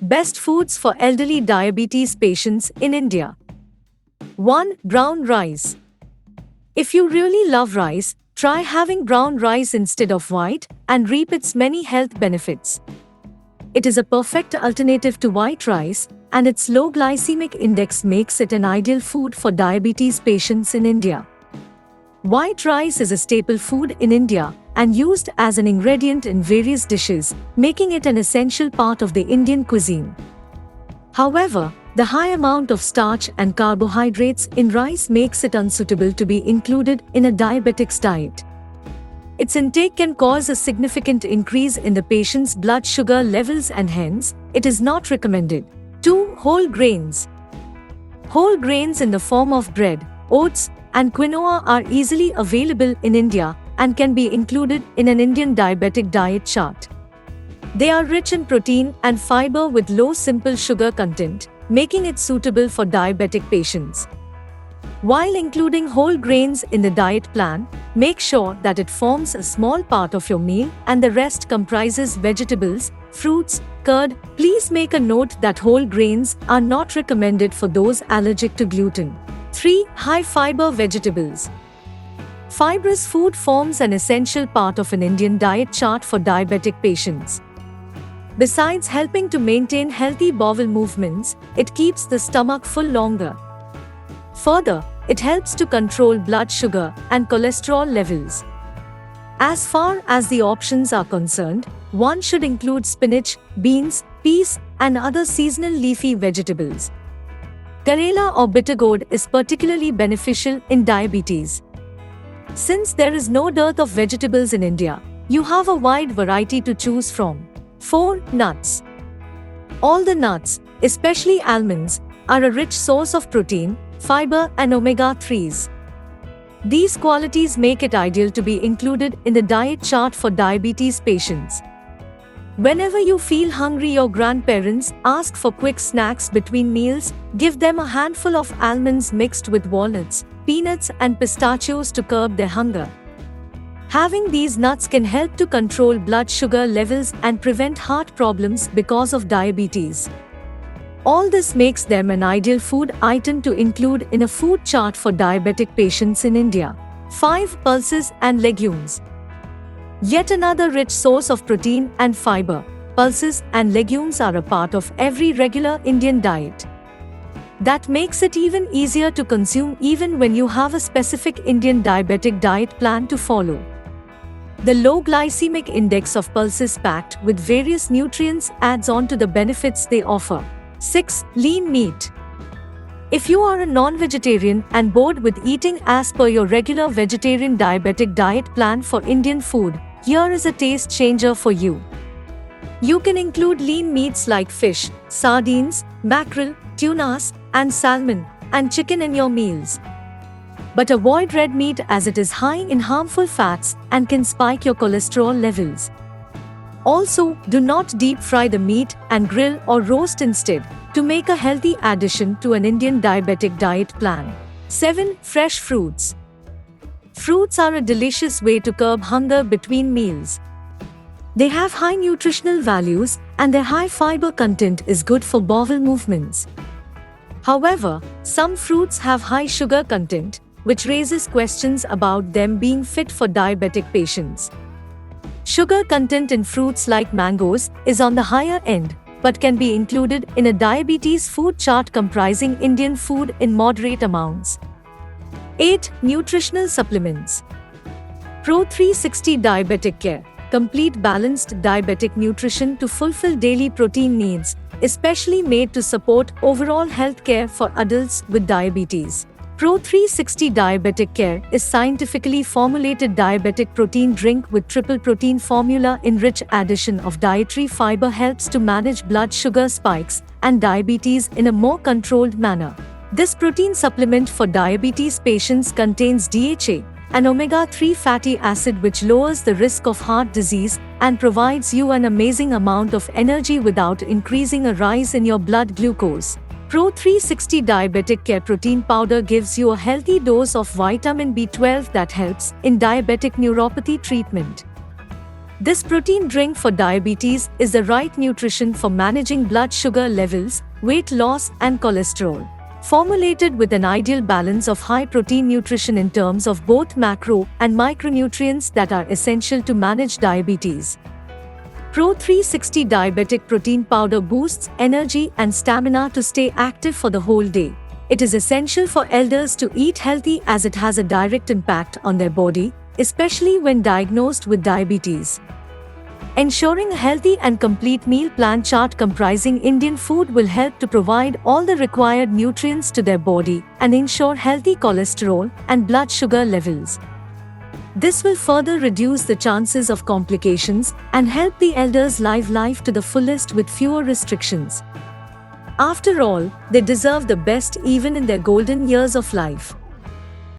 Best foods for elderly diabetes patients in India. 1. Brown rice. If you really love rice, try having brown rice instead of white and reap its many health benefits. It is a perfect alternative to white rice, and its low glycemic index makes it an ideal food for diabetes patients in India. White rice is a staple food in India and used as an ingredient in various dishes, making it an essential part of the Indian cuisine. However, the high amount of starch and carbohydrates in rice makes it unsuitable to be included in a diabetic's diet. Its intake can cause a significant increase in the patient's blood sugar levels and hence, it is not recommended. 2. Whole grains. Whole grains in the form of bread, oats, and quinoa are easily available in India and can be included in an Indian diabetic diet chart. They are rich in protein and fiber with low simple sugar content, making it suitable for diabetic patients. While including whole grains in the diet plan, make sure that it forms a small part of your meal and the rest comprises vegetables, fruits, curd. Please make a note that whole grains are not recommended for those allergic to gluten. 3. High fiber vegetables. Fibrous food forms an essential part of an Indian diet chart for diabetic patients. Besides helping to maintain healthy bowel movements, it keeps the stomach full longer. Further, it helps to control blood sugar and cholesterol levels. As far as the options are concerned, one should include spinach, beans, peas, and other seasonal leafy vegetables. Karela or bitter gourd is particularly beneficial in diabetes. Since there is no dearth of vegetables in India, you have a wide variety to choose from. 4. Nuts. All the nuts, especially almonds, are a rich source of protein, fiber, and omega-3s. These qualities make it ideal to be included in the diet chart for diabetes patients. Whenever you feel hungry, your grandparents ask for quick snacks between meals, give them a handful of almonds mixed with walnuts, peanuts, and pistachios to curb their hunger. Having these nuts can help to control blood sugar levels and prevent heart problems because of diabetes. All this makes them an ideal food item to include in a food chart for diabetic patients in India. 5. Pulses and legumes. Yet another rich source of protein and fiber, pulses and legumes are a part of every regular Indian diet. That makes it even easier to consume even when you have a specific Indian diabetic diet plan to follow. The low glycemic index of pulses packed with various nutrients adds on to the benefits they offer. 6. Lean meat. If you are a non-vegetarian and bored with eating as per your regular vegetarian diabetic diet plan for Indian food, here is a taste changer for you. You can include lean meats like fish, sardines, mackerel, tunas, and salmon, and chicken in your meals. But avoid red meat as it is high in harmful fats and can spike your cholesterol levels. Also, do not deep fry the meat and grill or roast instead, to make a healthy addition to an Indian diabetic diet plan. 7. Fresh fruits. Fruits are a delicious way to curb hunger between meals. They have high nutritional values and their high fiber content is good for bowel movements. However, some fruits have high sugar content, which raises questions about them being fit for diabetic patients. Sugar content in fruits like mangoes is on the higher end, but can be included in a diabetes food chart comprising Indian food in moderate amounts. 8. Nutritional Supplements. Pro 360 Diabetic Care. Complete balanced diabetic nutrition to fulfill daily protein needs, especially made to support overall health care for adults with diabetes. Pro 360 Diabetic Care is scientifically formulated diabetic protein drink with triple protein formula in rich addition of dietary fiber helps to manage blood sugar spikes and diabetes in a more controlled manner. This protein supplement for diabetes patients contains DHA, an omega-3 fatty acid which lowers the risk of heart disease and provides you an amazing amount of energy without increasing a rise in your blood glucose. Pro 360 Diabetic Care Protein Powder gives you a healthy dose of vitamin B12 that helps in diabetic neuropathy treatment. This protein drink for diabetes is the right nutrition for managing blood sugar levels, weight loss, and cholesterol. Formulated with an ideal balance of high protein nutrition in terms of both macro and micronutrients that are essential to manage diabetes. Pro 360 Diabetic Protein Powder boosts energy and stamina to stay active for the whole day. It is essential for elders to eat healthy as it has a direct impact on their body, especially when diagnosed with diabetes. Ensuring a healthy and complete meal plan chart comprising Indian food will help to provide all the required nutrients to their body and ensure healthy cholesterol and blood sugar levels. This will further reduce the chances of complications and help the elders live life to the fullest with fewer restrictions. After all, they deserve the best even in their golden years of life.